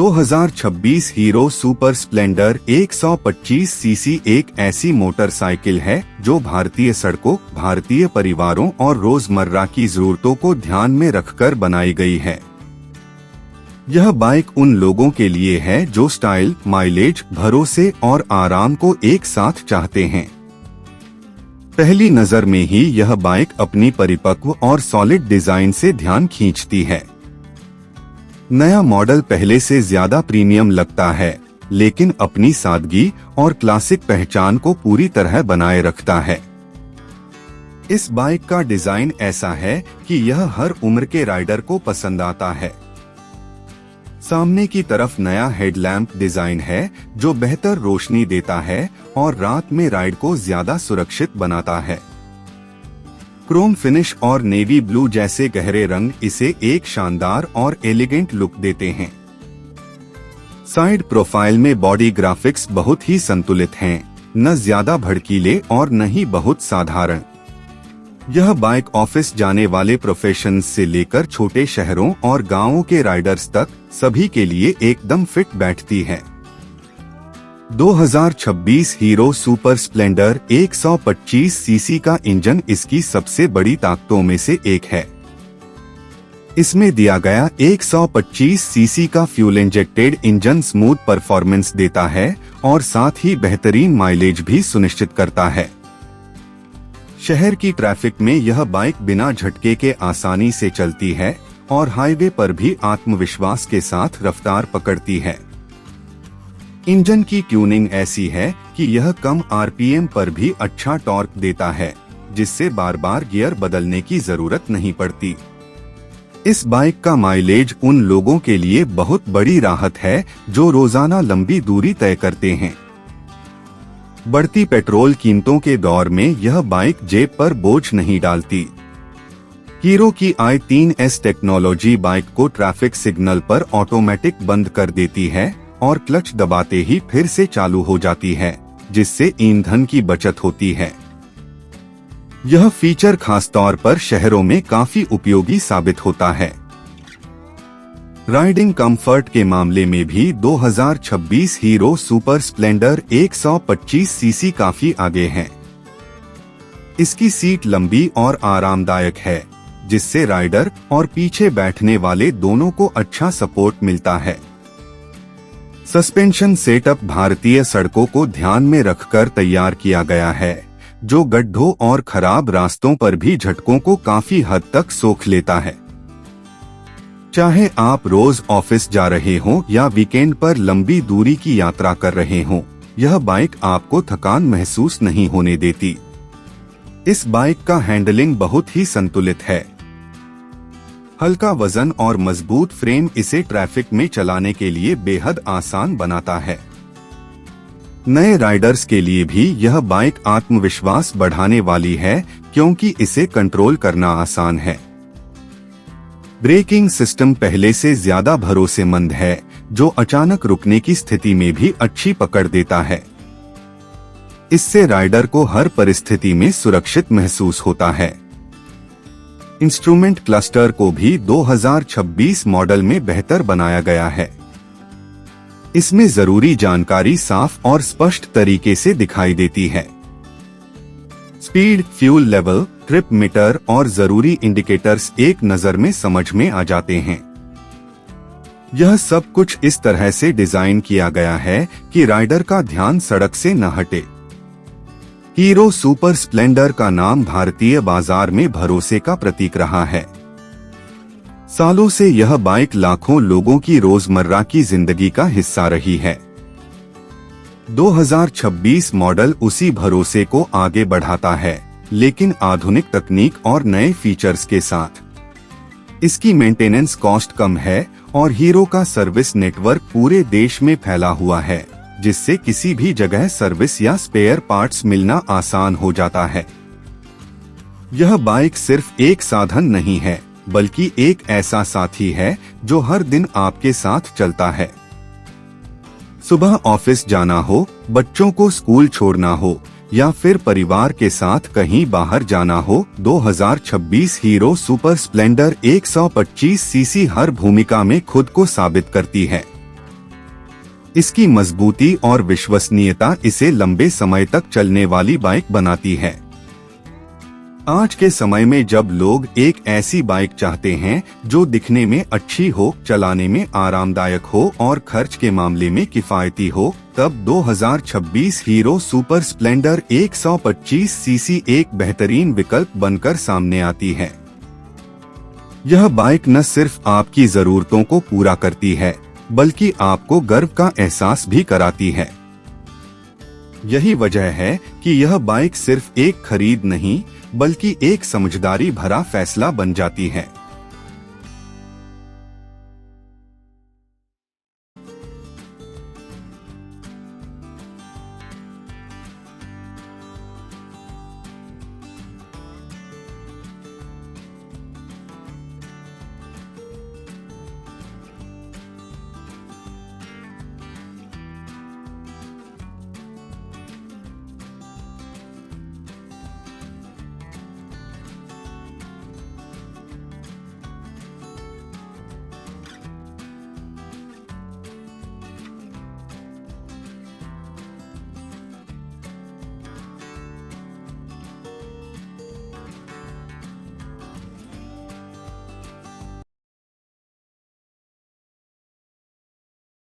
2026 hero super Splendor 125 CC एक ऐसी motorcycle है जो भारतीय सड़कों, भारतीय परिवारों और रोजमर्रा की जरूरतों को ध्यान में रखकर बनाई गई है। यह बाइक उन लोगों के लिए है जो स्टाइल, माइलेज, भरोसे और आराम को एक साथ चाहते हैं। पहली नजर में ही यह बाइक अपनी परिपक्व और सॉलिड डिजाइन से ध्यान खींचती है। नया मॉडल पहले से ज्यादा प्रीमियम लगता है, लेकिन अपनी सादगी और क्लासिक पहचान को पूरी तरह बनाए रखता है। इस बाइक का डिजाइन ऐसा है कि यह हर उम्र के राइडर को पसंद आता है। सामने की तरफ नया हेडलैम्प डिजाइन है जो बेहतर रोशनी देता है और रात में राइड को ज्यादा सुरक्षित बनाता है। क्रोम फिनिश और नेवी ब्लू जैसे गहरे रंग इसे एक शानदार और एलिगेंट लुक देते हैं। साइड प्रोफाइल में बॉडी ग्राफिक्स बहुत ही संतुलित हैं, न ज्यादा भड़कीले और न ही बहुत साधारण। यह बाइक ऑफिस जाने वाले प्रोफेशनल्स से लेकर छोटे शहरों और गांवों के राइडर्स तक सभी के लिए एकदम फिट बैठती है। 2026 हीरो सुपर स्प्लेंडर 125 सीसी का इंजन इसकी सबसे बड़ी ताकतों में से एक है। इसमें दिया गया 125 सीसी का fuel injected engine smooth performance देता है और साथ ही बेहतरीन माइलेज भी सुनिश्चित करता है। शहर की ट्रैफिक में यह बाइक बिना झटके के आसानी से चलती है और हाईवे पर भी आत्मविश्वास के साथ रफ्तार पकड़ती है। इंजन की ट्यूनिंग ऐसी है कि यह कम आरपीएम पर भी अच्छा टॉर्क देता है, जिससे बार बार गियर बदलने की जरूरत नहीं पड़ती। इस बाइक का माइलेज उन लोगों के लिए बहुत बड़ी राहत है जो रोजाना लंबी दूरी तय करते हैं। बढ़ती पेट्रोल कीमतों के दौर में यह बाइक जेब पर बोझ नहीं डालती। हीरो की i3S टेक्नोलॉजी बाइक को ट्रैफिक सिग्नल पर ऑटोमेटिक बंद कर देती है और क्लच दबाते ही फिर से चालू हो जाती है, जिससे ईंधन की बचत होती है। यह फीचर खासतौर पर शहरों में काफी उपयोगी साबित होता है। राइडिंग कंफर्ट के मामले में भी 2026 हीरो सुपर स्प्लेंडर 125 सीसी काफी आगे है। इसकी सीट लंबी और आरामदायक है, जिससे राइडर और पीछे बैठने वाले दोनों को अच्छा सपोर्ट मिलता है। सस्पेंशन सेटअप भारतीय सड़कों को ध्यान में रखकर तैयार किया गया है, जो गड्ढों और खराब रास्तों पर भी झटकों को काफी हद तक सोख लेता है। चाहे आप रोज ऑफिस जा रहे हों या वीकेंड पर लंबी दूरी की यात्रा कर रहे हों, यह बाइक आपको थकान महसूस नहीं होने देती। इस बाइक का हैंडलिंग बहुत ही संतुलित है। हल्का वजन और मजबूत फ्रेम इसे ट्रैफिक में चलाने के लिए बेहद आसान बनाता है। नए राइडर्स के लिए भी यह बाइक आत्मविश्वास बढ़ाने वाली है, क्योंकि इसे कंट्रोल करना आसान है। ब्रेकिंग सिस्टम पहले से ज्यादा भरोसेमंद है, जो अचानक रुकने की स्थिति में भी अच्छी पकड़ देता है। इससे राइडर को हर परिस्थिति में सुरक्षित महसूस होता है। इंस्ट्रूमेंट क्लस्टर को भी 2026 मॉडल में बेहतर बनाया गया है। इसमें जरूरी जानकारी साफ और स्पष्ट तरीके से दिखाई देती है। Speed, fuel level, trip meter और जरूरी इंडिकेटर्स एक नजर में समझ में आ जाते हैं। यह सब कुछ इस तरह से डिजाइन किया गया है कि राइडर का ध्यान सड़क से न हटे। हीरो सुपर स्प्लेंडर का नाम भारतीय बाजार में भरोसे का प्रतीक रहा है। सालों से यह बाइक लाखों लोगों की रोजमर्रा की जिंदगी का हिस्सा रही है। 2026 मॉडल उसी भरोसे को आगे बढ़ाता है, लेकिन आधुनिक तकनीक और नए फीचर्स के साथ। इसकी मेंटेनेंस कॉस्ट कम है और हीरो का सर्विस नेटवर्क पूरे देश में फैला हुआ है, जिससे किसी भी जगह सर्विस या स्पेयर पार्ट्स मिलना आसान हो जाता है। यह बाइक सिर्फ एक साधन नहीं है, बल्कि एक ऐसा साथी है जो हर दिन आपके साथ चलता है। सुबह ऑफिस जाना हो, बच्चों को स्कूल छोड़ना हो या फिर परिवार के साथ कहीं बाहर जाना हो, 2026 हीरो सुपर स्प्लेंडर 125 सीसी हर भूमिका में खुद को साबित करती है। इसकी मजबूती और विश्वसनीयता इसे लंबे समय तक चलने वाली बाइक बनाती है। आज के समय में जब लोग एक ऐसी बाइक चाहते हैं जो दिखने में अच्छी हो, चलाने में आरामदायक हो और खर्च के मामले में किफायती हो, तब 2026 हीरो सुपर स्प्लेंडर 125 सीसी एक बेहतरीन विकल्प बनकर सामने आती है। यह बाइक न सिर्फ आपकी जरूरतों को पूरा करती है, बल्कि आपको गर्व का एहसास भी कराती है। यही वजह है कि यह बाइक सिर्फ एक खरीद नहीं, बल्कि एक समझदारी भरा फैसला बन जाती है।